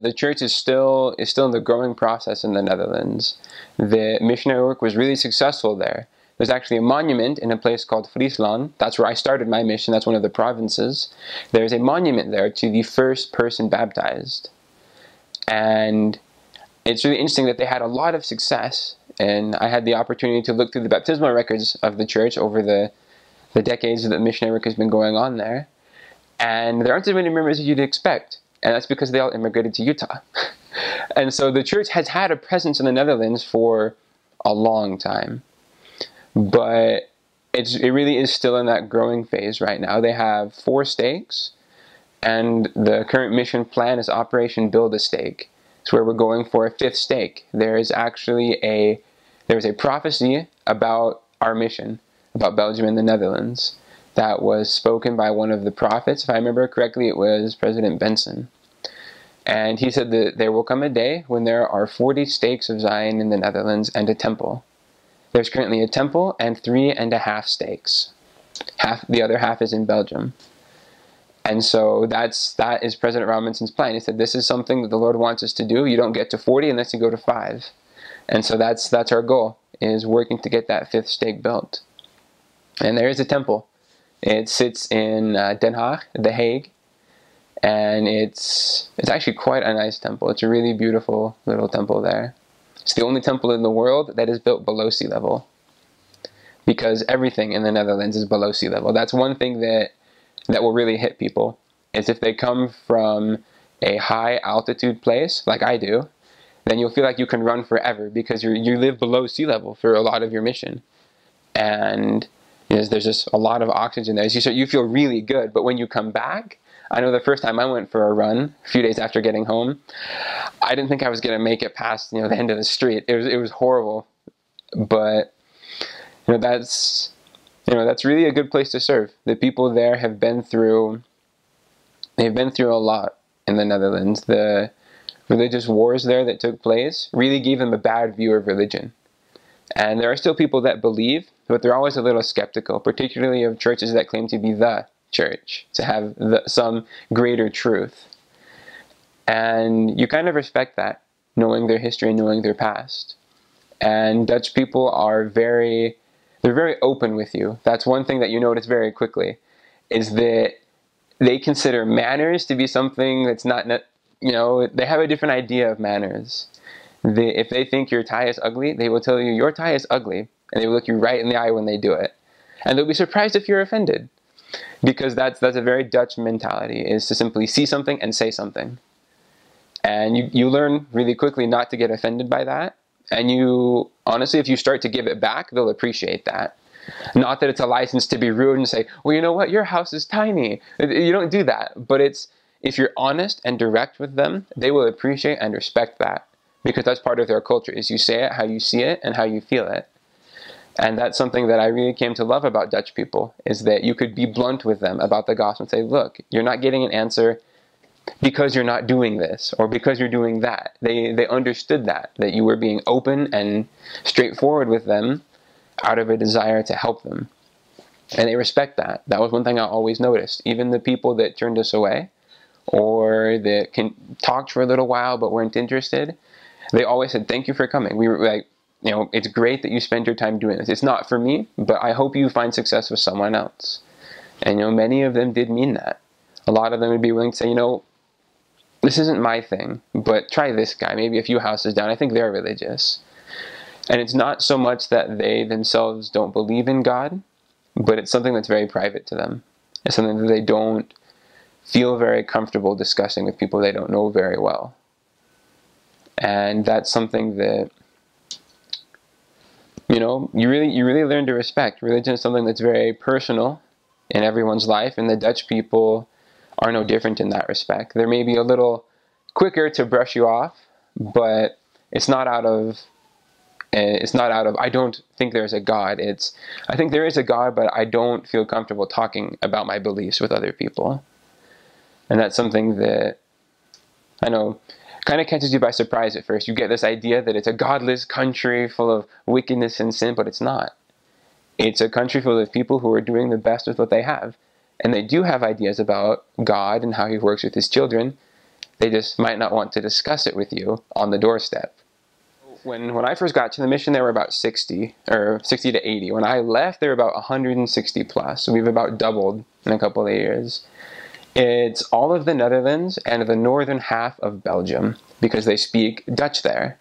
The church is still in the growing process in the Netherlands. The missionary work was really successful there. There's actually a monument in a place called Friesland. That's where I started my mission. That's one of the provinces. There's a monument there to the first person baptized. And it's really interesting that they had a lot of success. And I had the opportunity to look through the baptismal records of the church over the decades that the missionary work has been going on there. And there aren't as many members as you'd expect. And that's because they all immigrated to Utah. And so the church has had a presence in the Netherlands for a long time. But it really is still in that growing phase right now. They have 4 stakes, and the current mission plan is Operation Build a Stake. It's where we're going for a 5th stake. There's a prophecy about our mission, about Belgium and the Netherlands, that was spoken by one of the prophets. If I remember correctly, it was President Benson. And he said that there will come a day when there are 40 stakes of Zion in the Netherlands and a temple. There's currently a temple and 3.5 stakes. The other half is in Belgium. And so that is President Robinson's plan. He said, this is something that the Lord wants us to do. You don't get to 40 unless you go to 5. And so that's our goal, is working to get that 5th stake built. And there is a temple. It sits in Den Haag, The Hague, and it's actually quite a nice temple. It's a really beautiful little temple there. It's the only temple in the world that is built below sea level, because everything in the Netherlands is below sea level. That's one thing that will really hit people, is if they come from a high altitude place, like I do, then you'll feel like you can run forever because you live below sea level for a lot of your mission. And there's just a lot of oxygen there. So you feel really good, but when you come back, I know the first time I went for a run, a few days after getting home, I didn't think I was going to make it past the end of the street. It was horrible, but that's really a good place to serve. The people there have been through a lot in the Netherlands. The religious wars there that took place really gave them a bad view of religion. And there are still people that believe, but they're always a little skeptical, particularly of churches that claim to be the church, to have some greater truth. And you kind of respect that, knowing their history and knowing their past. And Dutch people are they're very open with you. That's one thing that you notice very quickly, is that they consider manners to be something that's not, they have a different idea of manners. If they think your tie is ugly, they will tell you your tie is ugly, and they will look you right in the eye when they do it. And they'll be surprised if you're offended, because that's a very Dutch mentality, is to simply see something and say something. And you learn really quickly not to get offended by that. And honestly, if you start to give it back, they'll appreciate that. Not that it's a license to be rude and say, well, you know what, your house is tiny. You don't do that. But if you're honest and direct with them, they will appreciate and respect that. Because that's part of their culture, is you say it how you see it and how you feel it. And that's something that I really came to love about Dutch people, is that you could be blunt with them about the gospel and say, look, you're not getting an answer because you're not doing this or because you're doing that. They understood that you were being open and straightforward with them out of a desire to help them. And they respect that. That was one thing I always noticed. Even the people that turned us away or that talked for a little while but weren't interested, they always said, thank you for coming. We were like, it's great that you spend your time doing this. It's not for me, but I hope you find success with someone else. And many of them did mean that. A lot of them would be willing to say, this isn't my thing, but try this guy, maybe a few houses down. I think they're religious. And it's not so much that they themselves don't believe in God, but it's something that's very private to them. It's something that they don't feel very comfortable discussing with people they don't know very well. And that's something that, you really learn to respect. Religion is something that's very personal in everyone's life, and the Dutch people are no different in that respect. They're maybe a little quicker to brush you off, but it's not out of I don't think there's a God. I think there is a God, but I don't feel comfortable talking about my beliefs with other people. And that's something that I know kind of catches you by surprise at first. You get this idea that it's a godless country full of wickedness and sin, but it's not. It's a country full of people who are doing the best with what they have. And they do have ideas about God and how he works with his children. They just might not want to discuss it with you on the doorstep. When I first got to the mission, there were about 60, or 60 to 80. When I left, there were about 160 plus. So we've about doubled in a couple of years. It's all of the Netherlands and the northern half of Belgium, because they speak Dutch there.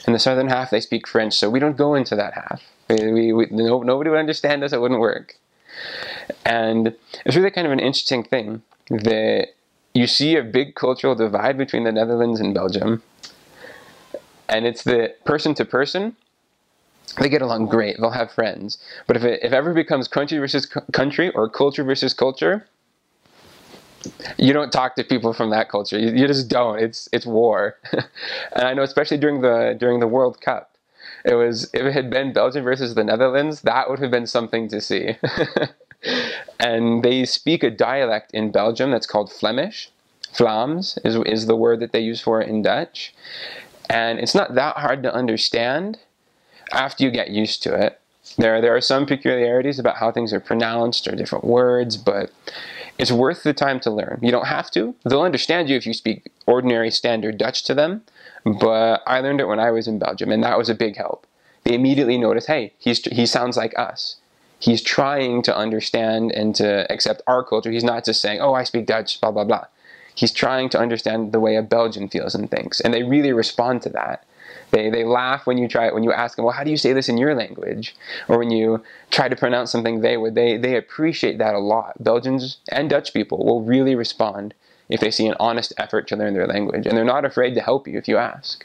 In the southern half, they speak French, so we don't go into that half. Nobody would understand us, it wouldn't work. And it's really kind of an interesting thing that you see a big cultural divide between the Netherlands and Belgium. And it's the person to person, they get along great, they'll have friends. But if it ever becomes country versus country or culture versus culture, you don't talk to people from that culture. You just don't. It's war. And I know, especially during the World Cup, if it had been Belgium versus the Netherlands, that would have been something to see. And they speak a dialect in Belgium that's called Flemish. Vlaams is the word that they use for it in Dutch. And it's not that hard to understand after you get used to it. There are some peculiarities about how things are pronounced or different words, but it's worth the time to learn. You don't have to. They'll understand you if you speak ordinary standard Dutch to them, but I learned it when I was in Belgium, and that was a big help. They immediately notice, hey, he sounds like us. He's trying to understand and to accept our culture. He's not just saying, oh, I speak Dutch, blah, blah, blah. He's trying to understand the way a Belgian feels and thinks, and they really respond to that. They laugh when you ask them, well, how do you say this in your language? Or when you try to pronounce something they appreciate that a lot. Belgians and Dutch people will really respond if they see an honest effort to learn their language, and they're not afraid to help you if you ask.